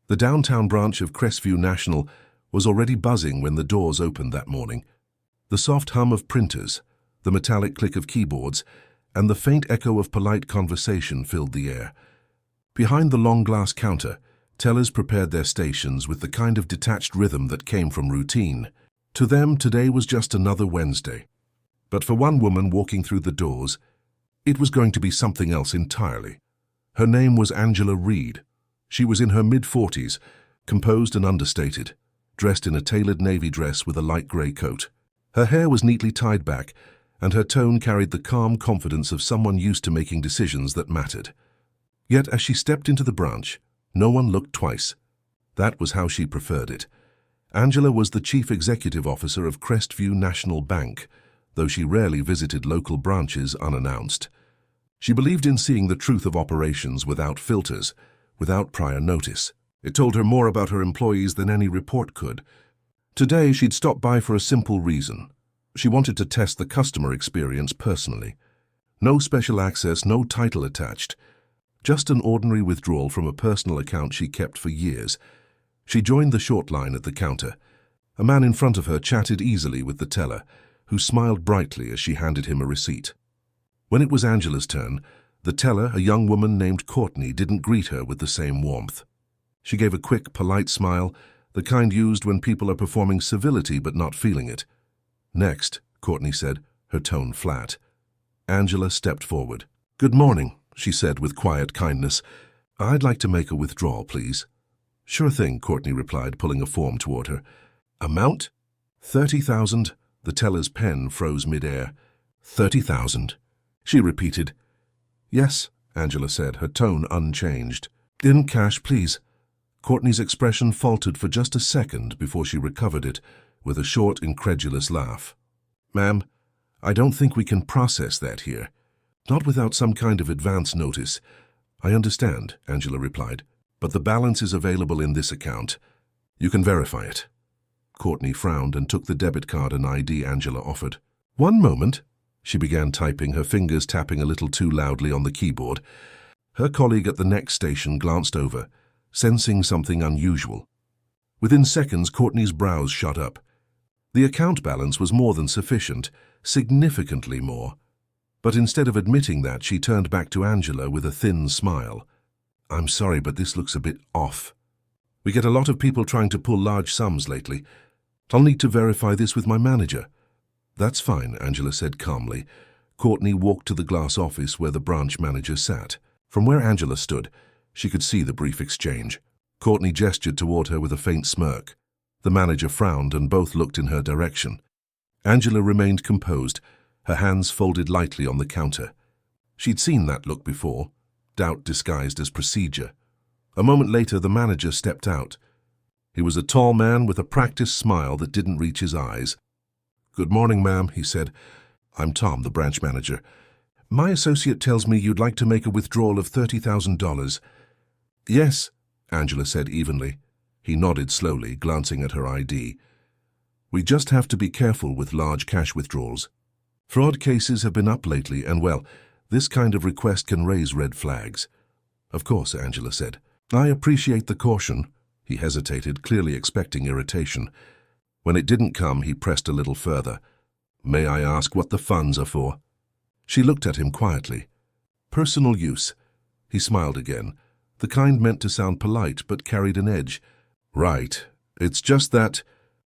The downtown branch of Crestview National was already buzzing when the doors opened that morning. The soft hum of printers, the metallic click of keyboards, and the faint echo of polite conversation filled the air. Behind the long glass counter, tellers prepared their stations with the kind of detached rhythm that came from routine. To them, today was just another Wednesday. But for one woman walking through the doors, it was going to be something else entirely. Her name was Angela Reed. She was in her mid-40s, composed and understated, dressed in a tailored navy dress with a light grey coat. Her hair was neatly tied back, and her tone carried the calm confidence of someone used to making decisions that mattered. Yet as she stepped into the branch, no one looked twice. That was how she preferred it. Angela was the chief executive officer of Crestview National Bank, though she rarely visited local branches unannounced. She believed in seeing the truth of operations without filters, without prior notice. It told her more about her employees than any report could. Today, she'd stopped by for a simple reason. She wanted to test the customer experience personally. No special access, no title attached. Just an ordinary withdrawal from a personal account she kept for years. She joined the short line at the counter. A man in front of her chatted easily with the teller, who smiled brightly as she handed him a receipt. When it was Angela's turn, the teller, a young woman named Courtney, didn't greet her with the same warmth. She gave a quick, polite smile, the kind used when people are performing civility but not feeling it. "Next," Courtney said, her tone flat. Angela stepped forward. "Good morning," she said with quiet kindness. "I'd like to make a withdrawal, please." "Sure thing," Courtney replied, pulling a form toward her. "Amount?" "30,000. The teller's pen froze mid-air. "30,000. She repeated. "Yes," Angela said, her tone unchanged. "In cash, please." Courtney's expression faltered for just a second before she recovered it with a short, incredulous laugh. "Ma'am, I don't think we can process that here. Not without some kind of advance notice." "I understand," Angela replied, "but the balance is available in this account. You can verify it." Courtney frowned and took the debit card and ID Angela offered. "One moment." She began typing, her fingers tapping a little too loudly on the keyboard. Her colleague at the next station glanced over, sensing something unusual. Within seconds, Courtney's brows shot up. The account balance was more than sufficient, significantly more. But instead of admitting that, she turned back to Angela with a thin smile. "I'm sorry, but this looks a bit off. We get a lot of people trying to pull large sums lately. I'll need to verify this with my manager." "That's fine," Angela said calmly. Courtney walked to the glass office where the branch manager sat. From where Angela stood, she could see the brief exchange. Courtney gestured toward her with a faint smirk. The manager frowned and both looked in her direction. Angela remained composed, her hands folded lightly on the counter. She'd seen that look before, doubt disguised as procedure. A moment later, the manager stepped out. He was a tall man with a practiced smile that didn't reach his eyes. "Good morning, ma'am," he said. "I'm Tom, the branch manager. My associate tells me you'd like to make a withdrawal of $30,000. "Yes," Angela said evenly. He nodded slowly, glancing at her ID. "We just have to be careful with large cash withdrawals. Fraud cases have been up lately, and well, this kind of request can raise red flags." "Of course," Angela said. "I appreciate the caution." He hesitated, clearly expecting irritation. When it didn't come, he pressed a little further. "May I ask what the funds are for?" She looked at him quietly. "Personal use." He smiled again, the kind meant to sound polite but carried an edge. "Right. It's just that,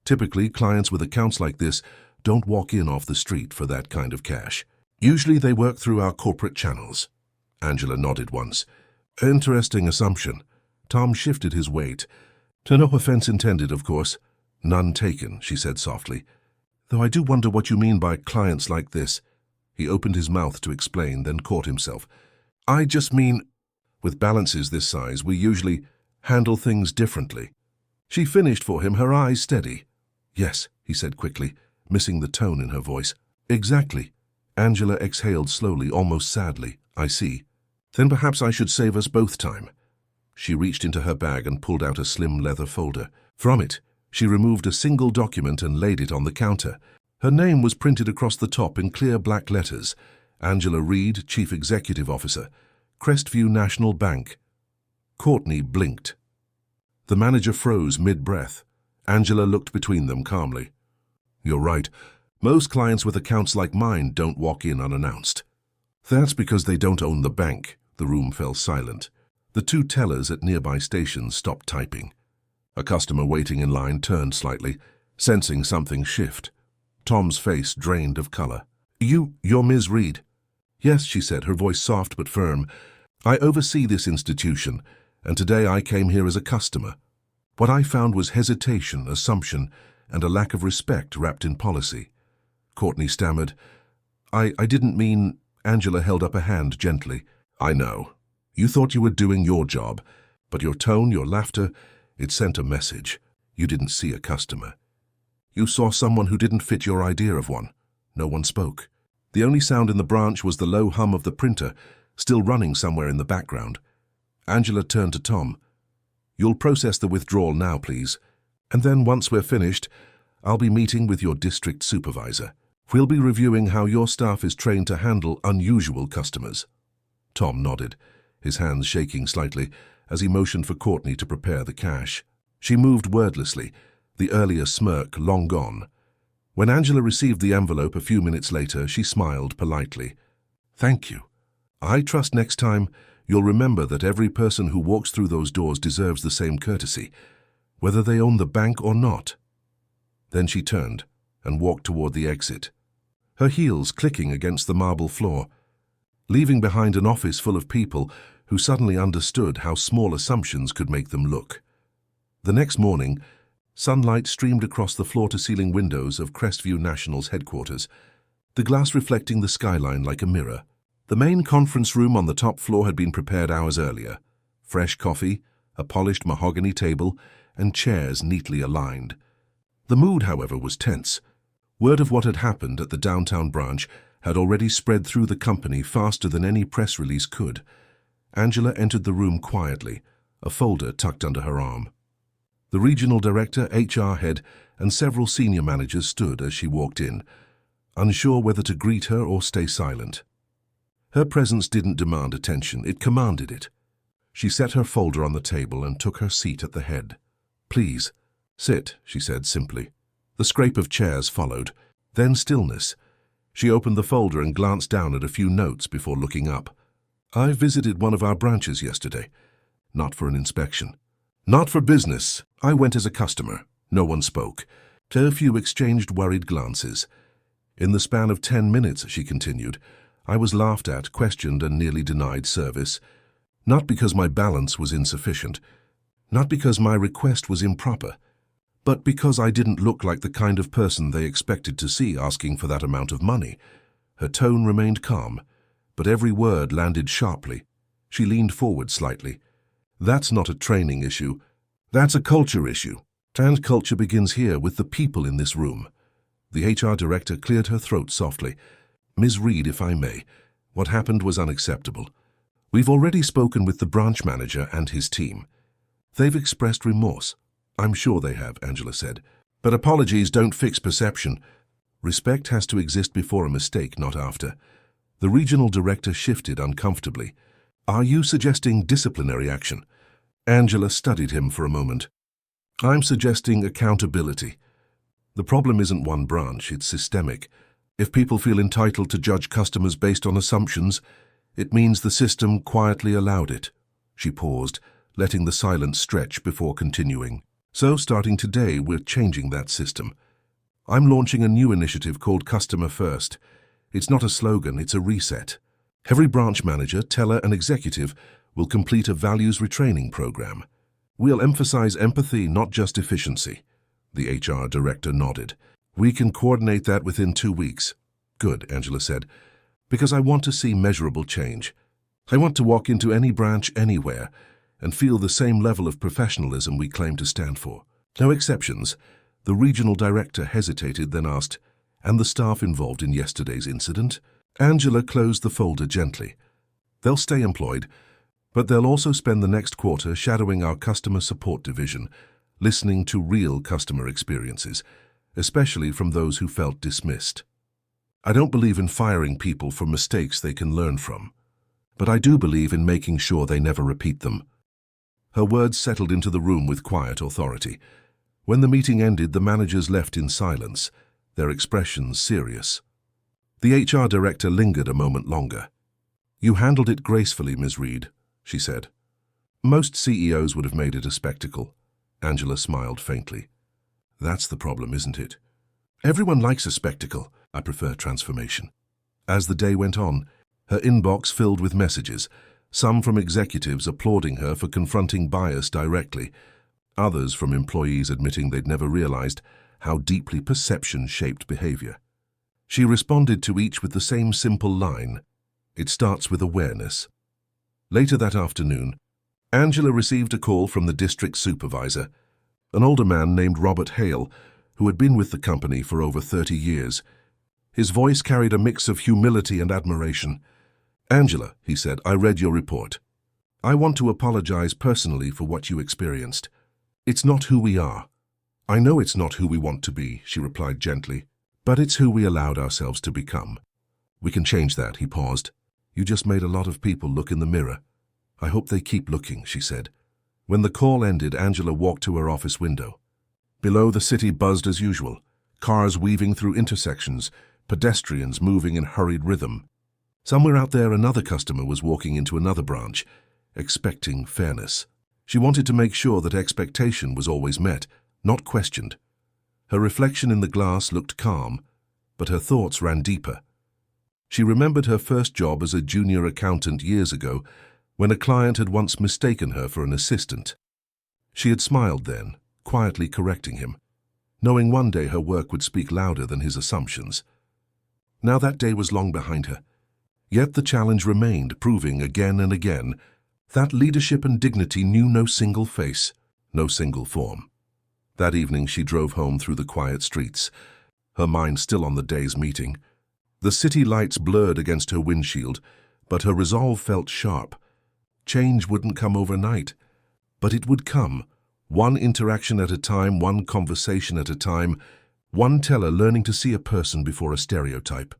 typically, clients with accounts like this don't walk in off the street for that kind of cash. Usually they work through our corporate channels." Angela nodded once. "Interesting assumption." Tom shifted his weight. "To no offense intended, of course." "None taken," she said softly. "Though I do wonder what you mean by clients like this." He opened his mouth to explain, then caught himself. "I just mean, with balances this size, we usually handle things differently." She finished for him, her eyes steady. "Yes," he said quickly, missing the tone in her voice. "Exactly." Angela exhaled slowly, almost sadly. "I see. Then perhaps I should save us both time." She reached into her bag and pulled out a slim leather folder. From it, she removed a single document and laid it on the counter. Her name was printed across the top in clear black letters. Angela Reed, Chief Executive Officer, Crestview National Bank. Courtney blinked. The manager froze mid-breath. Angela looked between them calmly. "You're right. Most clients with accounts like mine don't walk in unannounced." "That's because they don't own the bank." The room fell silent. The two tellers at nearby stations stopped typing. A customer waiting in line turned slightly, sensing something shift. Tom's face drained of color. You're Ms. Reed?" "Yes," she said, her voice soft but firm. "I oversee this institution, and today I came here as a customer. What I found was hesitation, assumption, and a lack of respect wrapped in policy." Courtney stammered. I didn't mean—" Angela held up a hand gently. "I know. You thought you were doing your job, but your tone, your laughter, it sent a message. You didn't see a customer. You saw someone who didn't fit your idea of one." No one spoke. The only sound in the branch was the low hum of the printer, still running somewhere in the background. Angela turned to Tom. "You'll process the withdrawal now, please. And then once we're finished, I'll be meeting with your district supervisor. We'll be reviewing how your staff is trained to handle unusual customers." Tom nodded, his hands shaking slightly as he motioned for Courtney to prepare the cash. She moved wordlessly, the earlier smirk long gone. When Angela received the envelope a few minutes later, she smiled politely. "Thank you. I trust next time you'll remember that every person who walks through those doors deserves the same courtesy, whether they own the bank or not." Then she turned and walked toward the exit, her heels clicking against the marble floor, leaving behind an office full of people who suddenly understood how small assumptions could make them look. The next morning, sunlight streamed across the floor-to-ceiling windows of Crestview National's headquarters, the glass reflecting the skyline like a mirror. The main conference room on the top floor had been prepared hours earlier. Fresh coffee, a polished mahogany table, and chairs neatly aligned. The mood, however, was tense. Word of what had happened at the downtown branch had already spread through the company faster than any press release could. Angela entered the room quietly, a folder tucked under her arm. The regional director, HR head, and several senior managers stood as she walked in, unsure whether to greet her or stay silent. Her presence didn't demand attention, it commanded it. She set her folder on the table and took her seat at the head. "Please, sit," she said simply. The scrape of chairs followed, then stillness. She opened the folder and glanced down at a few notes before looking up. "I visited one of our branches yesterday. Not for an inspection. Not for business. I went as a customer." No one spoke. A few exchanged worried glances. "In the span of 10 minutes, she continued, "I was laughed at, questioned, and nearly denied service. Not because my balance was insufficient, not because my request was improper, but because I didn't look like the kind of person they expected to see asking for that amount of money." Her tone remained calm, but every word landed sharply. She leaned forward slightly. "That's not a training issue. That's a culture issue. And culture begins here with the people in this room." The HR director cleared her throat softly. "Ms. Reed, if I may, what happened was unacceptable. We've already spoken with the branch manager and his team. They've expressed remorse." "I'm sure they have," Angela said. "But apologies don't fix perception. Respect has to exist before a mistake, not after." The regional director shifted uncomfortably. "Are you suggesting disciplinary action?" Angela studied him for a moment. "I'm suggesting accountability. The problem isn't one branch, it's systemic. If people feel entitled to judge customers based on assumptions, it means the system quietly allowed it." She paused, letting the silence stretch before continuing. "So starting today, we're changing that system. I'm launching a new initiative called Customer First. It's not a slogan, it's a reset. Every branch manager, teller, and executive will complete a values retraining program. We'll emphasize empathy, not just efficiency." The HR director nodded. "We can coordinate that within 2 weeks." "Good," Angela said, "because I want to see measurable change. I want to walk into any branch anywhere and feel the same level of professionalism we claim to stand for. No exceptions." The regional director hesitated, then asked, "And the staff involved in yesterday's incident?" Angela closed the folder gently. "They'll stay employed, but they'll also spend the next quarter shadowing our customer support division, listening to real customer experiences, especially from those who felt dismissed. I don't believe in firing people for mistakes they can learn from, but I do believe in making sure they never repeat them." Her words settled into the room with quiet authority. When the meeting ended, the managers left in silence, their expressions serious. The HR director lingered a moment longer. "You handled it gracefully, Ms. Reed," she said. "Most CEOs would have made it a spectacle." Angela smiled faintly. "That's the problem, isn't it? Everyone likes a spectacle. I prefer transformation." As the day went on, her inbox filled with messages, some from executives applauding her for confronting bias directly, others from employees admitting they'd never realized how deeply perception shaped behavior. She responded to each with the same simple line: "It starts with awareness." Later that afternoon, Angela received a call from the district supervisor, an older man named Robert Hale, who had been with the company for over 30 years. His voice carried a mix of humility and admiration. "Angela," he said, "I read your report. I want to apologize personally for what you experienced. It's not who we are." "I know it's not who we want to be," she replied gently, "but it's who we allowed ourselves to become. We can change that." He paused. "You just made a lot of people look in the mirror. I hope they keep looking," she said. When the call ended, Angela walked to her office window. Below, the city buzzed as usual, cars weaving through intersections, pedestrians moving in hurried rhythm. Somewhere out there, another customer was walking into another branch, expecting fairness. She wanted to make sure that expectation was always met, not questioned. Her reflection in the glass looked calm, but her thoughts ran deeper. She remembered her first job as a junior accountant years ago, when a client had once mistaken her for an assistant. She had smiled then, quietly correcting him, knowing one day her work would speak louder than his assumptions. Now that day was long behind her. Yet the challenge remained, proving again and again that leadership and dignity knew no single face, no single form. That evening she drove home through the quiet streets, her mind still on the day's meeting. The city lights blurred against her windshield, but her resolve felt sharp. Change wouldn't come overnight, but it would come, one interaction at a time, one conversation at a time, one teller learning to see a person before a stereotype.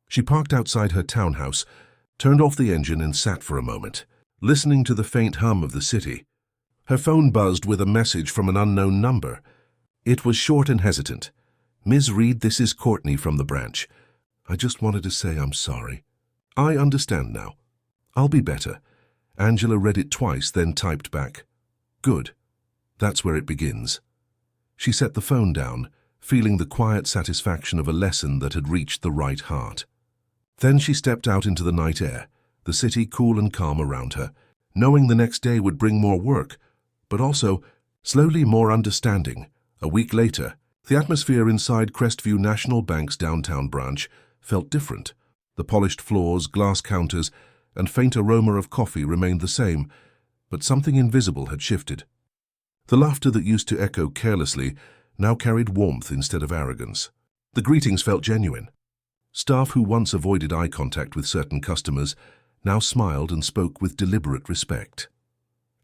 She parked outside her townhouse, turned off the engine and sat for a moment, listening to the faint hum of the city. Her phone buzzed with a message from an unknown number. It was short and hesitant. "Ms. Reed, this is Courtney from the branch. I just wanted to say I'm sorry. I understand now. I'll be better." Angela read it twice, then typed back, "Good. That's where it begins." She set the phone down, feeling the quiet satisfaction of a lesson that had reached the right heart. Then she stepped out into the night air, the city cool and calm around her, knowing the next day would bring more work, but also, slowly, more understanding. A week later, the atmosphere inside Crestview National Bank's downtown branch felt different. The polished floors, glass counters, and faint aroma of coffee remained the same, but something invisible had shifted. The laughter that used to echo carelessly now carried warmth instead of arrogance. The greetings felt genuine. Staff who once avoided eye contact with certain customers now smiled and spoke with deliberate respect.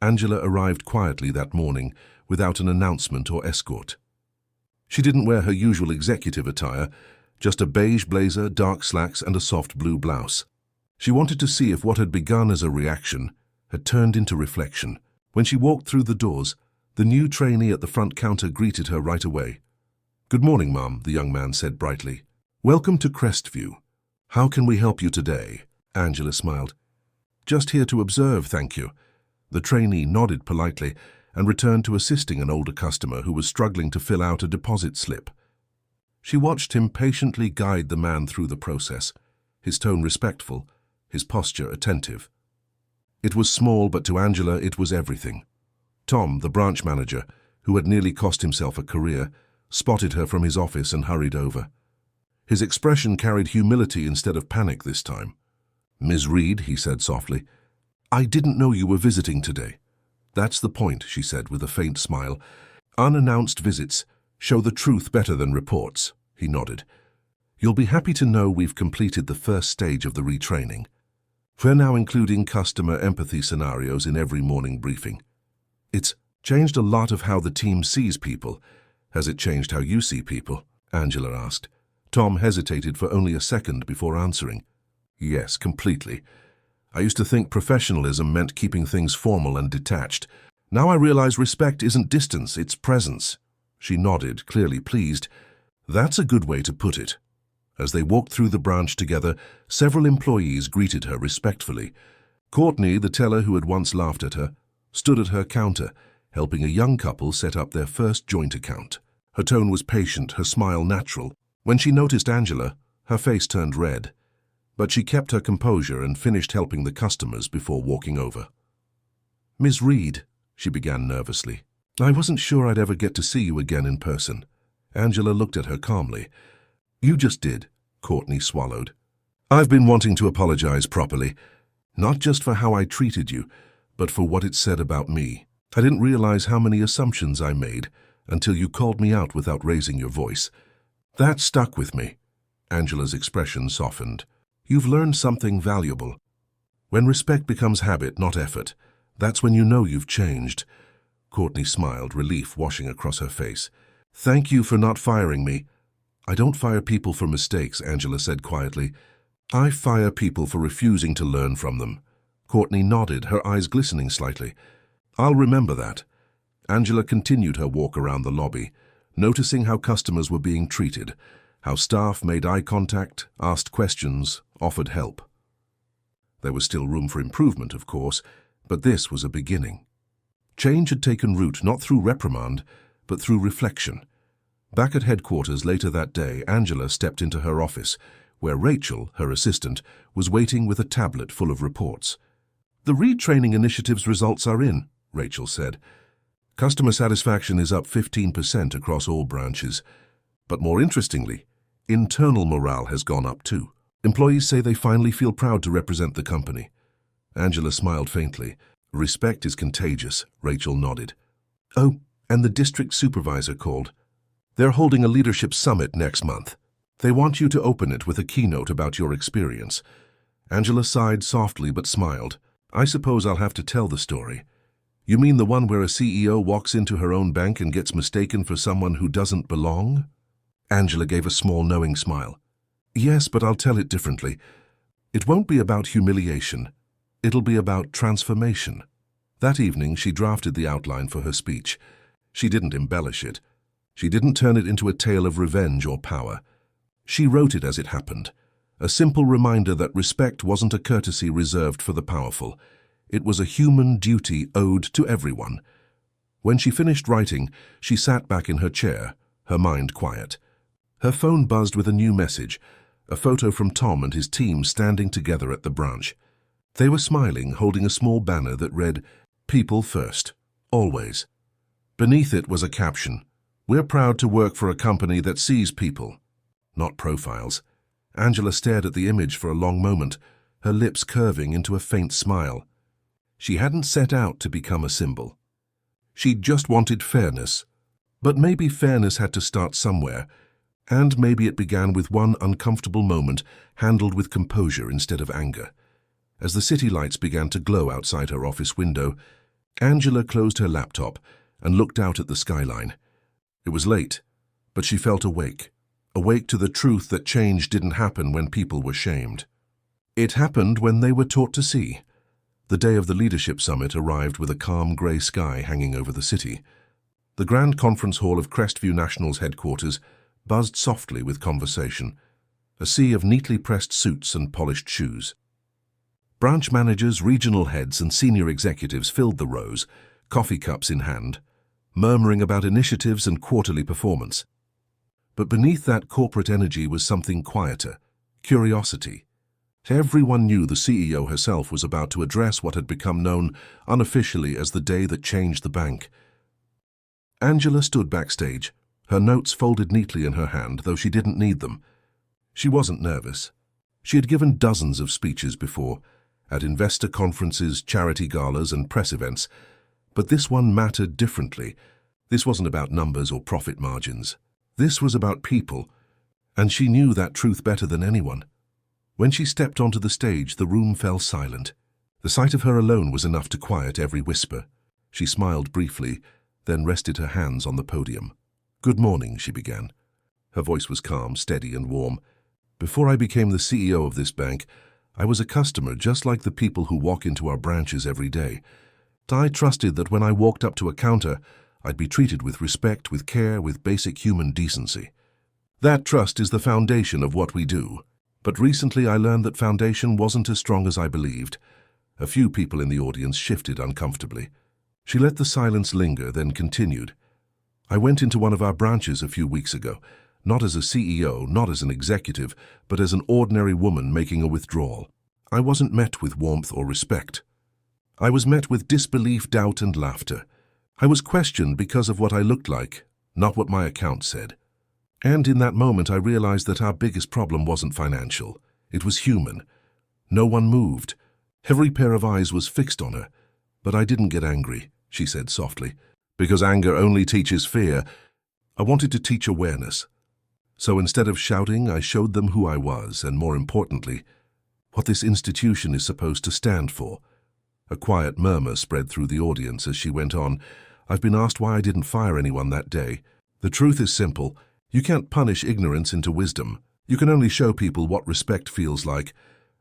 Angela arrived quietly that morning without an announcement or escort. She didn't wear her usual executive attire, just a beige blazer, dark slacks, and a soft blue blouse. She wanted to see if what had begun as a reaction had turned into reflection. When she walked through the doors, the new trainee at the front counter greeted her right away. "Good morning, Mom," the young man said brightly. "Welcome to Crestview. How can we help you today?" Angela smiled. "Just here to observe, thank you." The trainee nodded politely and returned to assisting an older customer who was struggling to fill out a deposit slip. She watched him patiently guide the man through the process, his tone respectful, his posture attentive. It was small, but to Angela it was everything. Tom, the branch manager, who had nearly cost himself a career, spotted her from his office and hurried over. His expression carried humility instead of panic this time. "Ms. Reed," he said softly, "I didn't know you were visiting today." "That's the point," she said with a faint smile. "Unannounced visits show the truth better than reports." He nodded. "You'll be happy to know we've completed the first stage of the retraining. We're now including customer empathy scenarios in every morning briefing. It's changed a lot of how the team sees people. Has it changed how you see people?" Angela asked. Tom hesitated for only a second before answering. "Yes, completely. I used to think professionalism meant keeping things formal and detached. Now I realize respect isn't distance, it's presence. She nodded, clearly pleased. That's a good way to put it. As they walked through the branch together, several employees greeted her respectfully. Courtney, the teller who had once laughed at her, stood at her counter, helping a young couple set up their first joint account. Her tone was patient, her smile natural. When she noticed Angela, her face turned red. But she kept her composure and finished helping the customers before walking over. "Miss Reed," she began nervously, "I wasn't sure I'd ever get to see you again in person." Angela looked at her calmly. "You just did," Courtney swallowed. "I've been wanting to apologize properly, not just for how I treated you, but for what it said about me. I didn't realize how many assumptions I made until you called me out without raising your voice. That stuck with me." Angela's expression softened. "You've learned something valuable. When respect becomes habit, not effort, that's when you know you've changed." Courtney smiled, relief washing across her face. "Thank you for not firing me." "I don't fire people for mistakes," Angela said quietly. "I fire people for refusing to learn from them." Courtney nodded, her eyes glistening slightly. "I'll remember that." Angela continued her walk around the lobby, noticing how customers were being treated, how staff made eye contact, asked questions, offered help. There was still room for improvement, of course, but this was a beginning. Change had taken root not through reprimand, but through reflection. Back at headquarters later that day, Angela stepped into her office, where Rachel, her assistant, was waiting with a tablet full of reports. "The retraining initiative's results are in," Rachel said. "Customer satisfaction is up 15% across all branches. But more interestingly, internal morale has gone up too. Employees say they finally feel proud to represent the company." Angela smiled faintly. "Respect is contagious," Rachel nodded. "Oh, and the district supervisor called. They're holding a leadership summit next month. They want you to open it with a keynote about your experience." Angela sighed softly but smiled. "I suppose I'll have to tell the story." "You mean the one where a CEO walks into her own bank and gets mistaken for someone who doesn't belong?" Angela gave a small knowing smile. "Yes, but I'll tell it differently. It won't be about humiliation. It'll be about transformation." That evening, she drafted the outline for her speech. She didn't embellish it. She didn't turn it into a tale of revenge or power. She wrote it as it happened, a simple reminder that respect wasn't a courtesy reserved for the powerful. It was a human duty owed to everyone. When she finished writing, she sat back in her chair, her mind quiet. Her phone buzzed with a new message, a photo from Tom and his team standing together at the branch. They were smiling, holding a small banner that read, "People first, always." Beneath it was a caption, "We're proud to work for a company that sees people, not profiles." Angela stared at the image for a long moment, her lips curving into a faint smile. She hadn't set out to become a symbol. She just wanted fairness. But maybe fairness had to start somewhere, and maybe it began with one uncomfortable moment handled with composure instead of anger. As the city lights began to glow outside her office window, Angela closed her laptop and looked out at the skyline. It was late, but she felt awake to the truth that change didn't happen when people were shamed. It happened when they were taught to see. The day of the leadership summit arrived with a calm grey sky hanging over the city. The grand conference hall of Crestview National's headquarters buzzed softly with conversation, a sea of neatly pressed suits and polished shoes. Branch managers, regional heads, and senior executives filled the rows, coffee cups in hand, murmuring about initiatives and quarterly performance. But beneath that corporate energy was something quieter, curiosity. Everyone knew the CEO herself was about to address what had become known unofficially as the day that changed the bank. Angela stood backstage, her notes folded neatly in her hand, though she didn't need them. She wasn't nervous. She had given dozens of speeches before, at investor conferences, charity galas, and press events, but this one mattered differently. This wasn't about numbers or profit margins. This was about people, and she knew that truth better than anyone. When she stepped onto the stage, the room fell silent. The sight of her alone was enough to quiet every whisper. She smiled briefly, then rested her hands on the podium. "Good morning," she began. Her voice was calm, steady, and warm. "Before I became the CEO of this bank, I was a customer just like the people who walk into our branches every day. I trusted that when I walked up to a counter, I'd be treated with respect, with care, with basic human decency. That trust is the foundation of what we do. But recently I learned that foundation wasn't as strong as I believed. A few people in the audience shifted uncomfortably. She let the silence linger, then continued. I went into one of our branches a few weeks ago, not as a CEO, not as an executive, but as an ordinary woman making a withdrawal. I wasn't met with warmth or respect. I was met with disbelief, doubt, and laughter. I was questioned because of what I looked like, not what my account said. And in that moment I realized that our biggest problem wasn't financial. It was human. No one moved. Every pair of eyes was fixed on her. But I didn't get angry, she said softly, because anger only teaches fear. I wanted to teach awareness. So instead of shouting, I showed them who I was, and more importantly, what this institution is supposed to stand for. A quiet murmur spread through the audience as she went on. I've been asked why I didn't fire anyone that day. The truth is simple. You can't punish ignorance into wisdom. You can only show people what respect feels like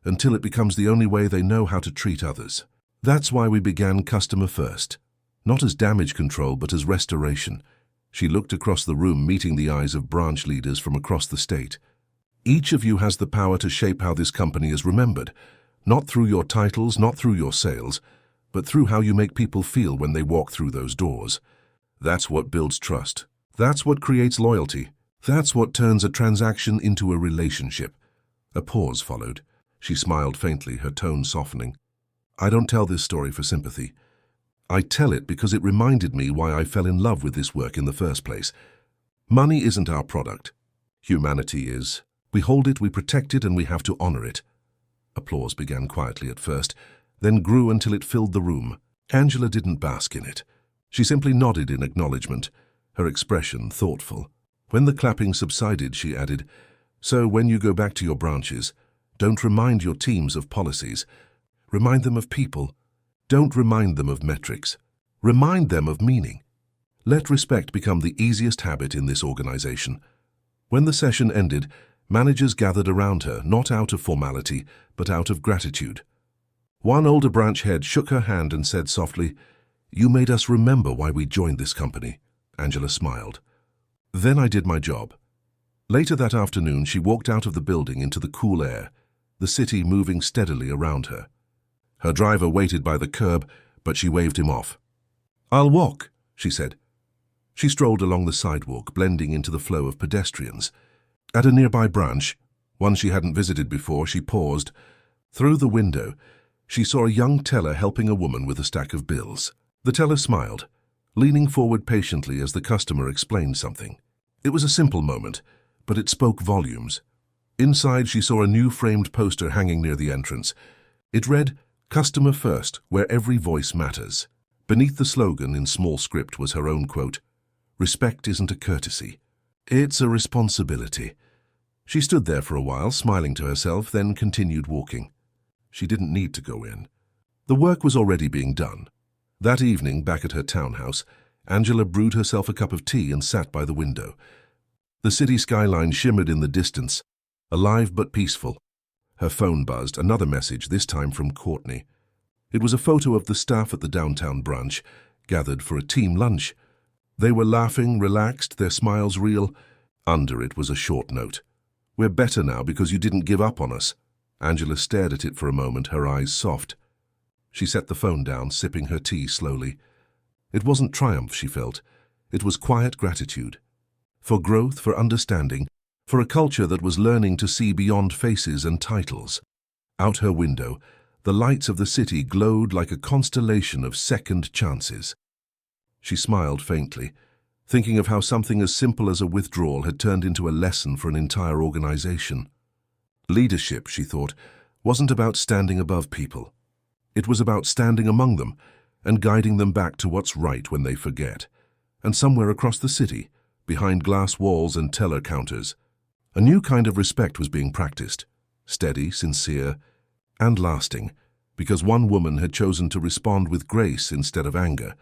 until it becomes the only way they know how to treat others. That's why we began Customer First, not as damage control but as restoration. She looked across the room, meeting the eyes of branch leaders from across the state. Each of you has the power to shape how this company is remembered, not through your titles, not through your sales, but through how you make people feel when they walk through those doors. That's what builds trust. That's what creates loyalty. That's what turns a transaction into a relationship. A pause followed. She smiled faintly, her tone softening. I don't tell this story for sympathy. I tell it because it reminded me why I fell in love with this work in the first place. Money isn't our product. Humanity is. We hold it, we protect it, and we have to honor it. Applause began quietly at first, then grew until it filled the room. Angela didn't bask in it. She simply nodded in acknowledgement, her expression thoughtful. When the clapping subsided, she added, So when you go back to your branches, don't remind your teams of policies. Remind them of people. Don't remind them of metrics. Remind them of meaning. Let respect become the easiest habit in this organization. When the session ended, managers gathered around her, not out of formality, but out of gratitude. One older branch head shook her hand and said softly, You made us remember why we joined this company. Angela smiled. Then I did my job. Later that afternoon, she walked out of the building into the cool air, the city moving steadily around her. Her driver waited by the curb, but she waved him off. I'll walk, she said. She strolled along the sidewalk, blending into the flow of pedestrians. At a nearby branch, one she hadn't visited before, she paused. Through the window, she saw a young teller helping a woman with a stack of bills. The teller smiled, leaning forward patiently as the customer explained something. It was a simple moment, but it spoke volumes. Inside, she saw a new framed poster hanging near the entrance. It read, Customer First, where every voice matters. Beneath the slogan in small script was her own quote, Respect isn't a courtesy. It's a responsibility. She stood there for a while, smiling to herself, then continued walking. She didn't need to go in. The work was already being done. That evening, back at her townhouse, Angela brewed herself a cup of tea and sat by the window. The city skyline shimmered in the distance, alive but peaceful. Her phone buzzed, another message, this time from Courtney. It was a photo of the staff at the downtown branch, gathered for a team lunch. They were laughing, relaxed, their smiles real. Under it was a short note. We're better now because you didn't give up on us. Angela stared at it for a moment, her eyes soft. She set the phone down, sipping her tea slowly. It wasn't triumph, she felt. It was quiet gratitude. For growth, for understanding, for a culture that was learning to see beyond faces and titles. Out her window, the lights of the city glowed like a constellation of second chances. She smiled faintly, thinking of how something as simple as a withdrawal had turned into a lesson for an entire organization. Leadership, she thought, wasn't about standing above people. It was about standing among them and guiding them back to what's right when they forget. And somewhere across the city, behind glass walls and teller counters, a new kind of respect was being practiced, steady, sincere, and lasting, because one woman had chosen to respond with grace instead of anger.